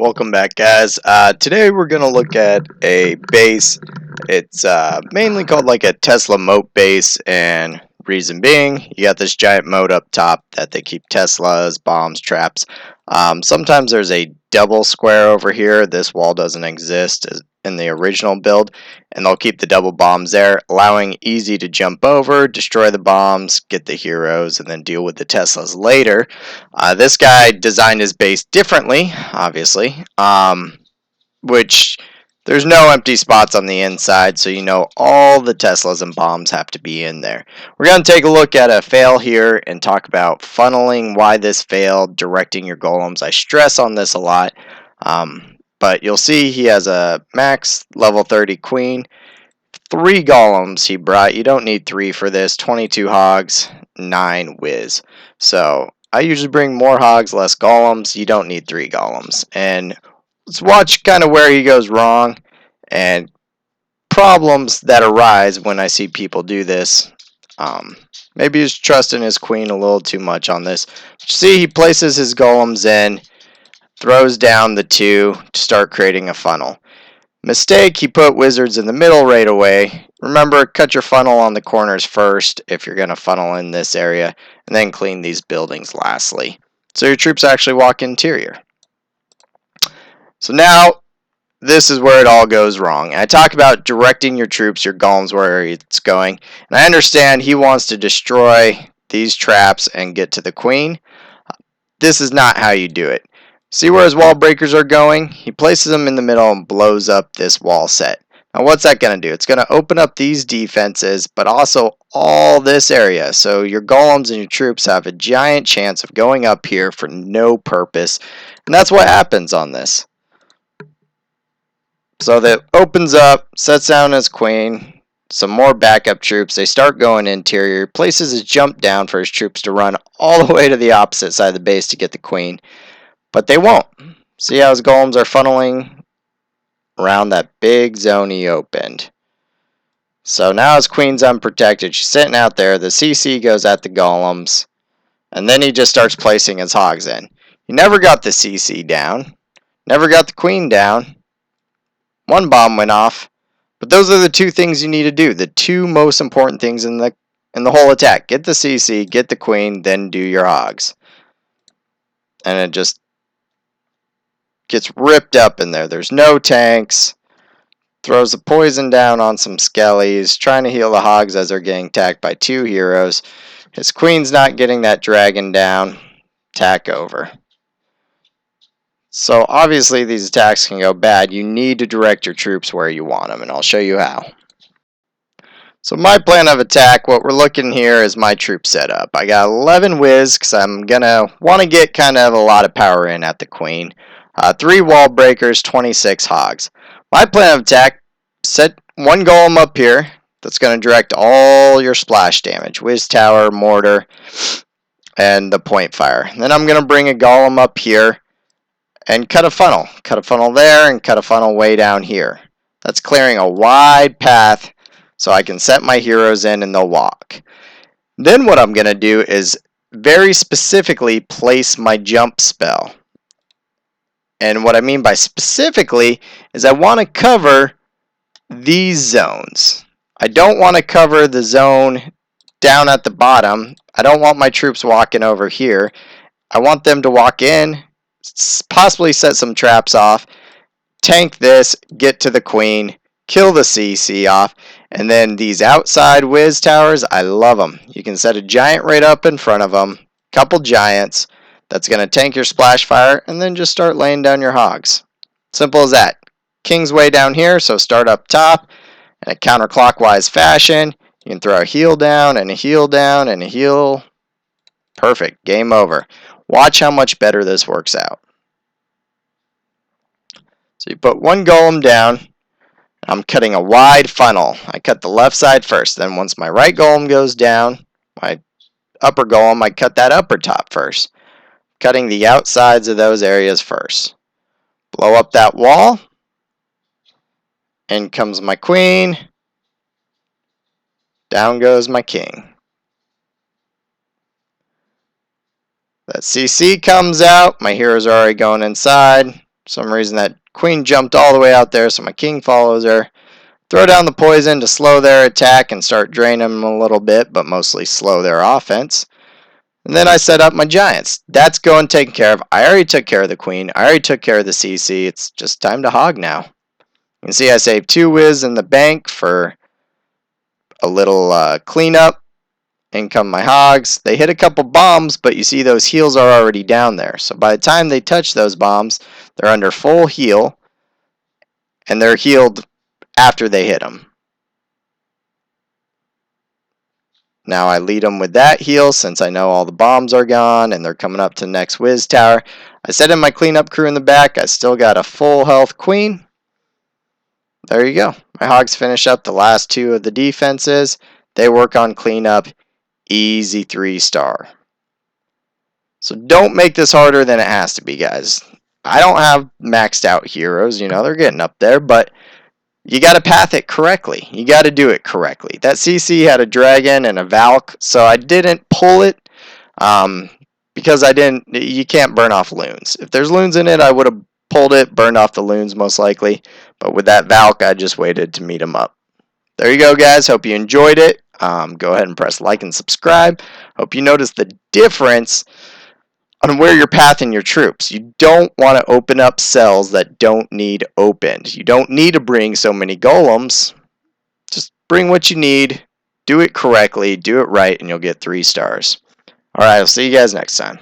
Welcome back, guys. Today we're going to look at a base. It's mainly called like a Tesla Moat base, and reason being, you got this giant moat up top that they keep Teslas, bombs, traps. Sometimes there's a double square over here. This wall doesn't exist in the original build, and they'll keep the double bombs there, allowing easy to jump over, destroy the bombs, get the heroes, and then deal with the Teslas later. This guy designed his base differently, obviously, which there's no empty spots on the inside, so you know all the Teslas and bombs have to be in there. We're going to take a look at a fail here and talk about funneling, why this failed, directing your golems. I stress on this a lot, but you'll see he has a max level 30 queen, 3 golems he brought. You don't need 3 for this, 22 hogs, 9 whiz. So I usually bring more hogs, less golems. You don't need 3 golems. And let's watch kind of where he goes wrong and problems that arise when I see people do this. Maybe he's trusting his queen a little too much on this. See, he places his golems in, throws down the 2 to start creating a funnel. Mistake, he put wizards in the middle right away. Remember, cut your funnel on the corners first if you're going to funnel in this area, and then clean these buildings lastly, so your troops actually walk interior. So now, this is where it all goes wrong. I talk about directing your troops, your golems, where it's going, and I understand he wants to destroy these traps and get to the queen. This is not how you do it. See where his wall breakers are going? He places them in the middle and blows up this wall set. Now what's that going to do? It's going to open up these defenses, but also all this area. So your golems and your troops have a giant chance of going up here for no purpose. And that's what happens on this. So that opens up, sets down his queen, some more backup troops. They start going interior. Places his jump down for his troops to run all the way to the opposite side of the base to get the queen. But they won't. See how his golems are funneling around that big zone he opened. So now his queen's unprotected. She's sitting out there. The CC goes at the golems. And then he just starts placing his hogs in. He never got the CC down. Never got the queen down. One bomb went off. But those are the 2 things you need to do. The 2 most important things in the whole attack. Get the CC, get the queen, then do your hogs. And it just gets ripped up in there. There's no tanks. Throws the poison down on some skellies. Trying to heal the hogs as they're getting attacked by 2 heroes. His queen's not getting that dragon down. Attack over. So obviously these attacks can go bad. You need to direct your troops where you want them, and I'll show you how. So my plan of attack, what we're looking here is my troop setup. I got 11 whiz because I'm going to want to get kind of a lot of power in at the queen. 3 wall breakers, 26 hogs. My plan of attack, set 1 golem up here that's going to direct all your splash damage. Whiz tower, mortar, and the point fire. Then I'm going to bring a golem up here and cut a funnel. Cut a funnel there and cut a funnel way down here. That's clearing a wide path so I can set my heroes in and they'll walk. Then what I'm going to do is very specifically place my jump spell. And what I mean by specifically is I want to cover these zones. I don't want to cover the zone down at the bottom. I don't want my troops walking over here. I want them to walk in, possibly set some traps off, tank this, get to the queen, kill the CC off, and then these outside whiz towers, I love them. You can set a giant right up in front of them, couple giants. That's going to tank your splash fire, and then just start laying down your hogs. Simple as that. King's way down here, so start up top in a counterclockwise fashion. You can throw a heal down and a heal down and a heal. Perfect. Game over. Watch how much better this works out. So you put 1 golem down. I'm cutting a wide funnel. I cut the left side first. Then once my right golem goes down, my upper golem, I cut that upper top first. Cutting the outsides of those areas first. Blow up that wall. In comes my queen. Down goes my king. That CC comes out. My heroes are already going inside. For some reason that queen jumped all the way out there, so my king follows her. Throw down the poison to slow their attack and start draining them a little bit, but mostly slow their offense. And then I set up my giants. That's going taken care of. I already took care of the queen. I already took care of the CC. It's just time to hog now. You can see I saved 2 whiz in the bank for a little cleanup. In come my hogs. They hit a couple bombs, but you see those heals are already down there. So by the time they touch those bombs, they're under full heal, and they're healed after they hit them. Now I lead them with that heal since I know all the bombs are gone and they're coming up to the next whiz tower. I set in my cleanup crew in the back. I still got a full health queen. There you go. My hogs finish up the last 2 of the defenses. They work on cleanup. Easy 3-star. So don't make this harder than it has to be, guys. I don't have maxed out heroes, you know, they're getting up there, but you got to path it correctly. You got to do it correctly. That CC had a dragon and a Valk, so I didn't pull it because you can't burn off loons. If there's loons in it, I would have pulled it, burned off the loons most likely, but with that Valk, I just waited to meet them up. There you go, guys. Hope you enjoyed it. Go ahead and press like and subscribe. Hope you noticed the difference on where you're pathing your troops. You don't want to open up cells that don't need opened. You don't need to bring so many golems. Just bring what you need, do it correctly, do it right, and you'll get 3 stars. Alright, I'll see you guys next time.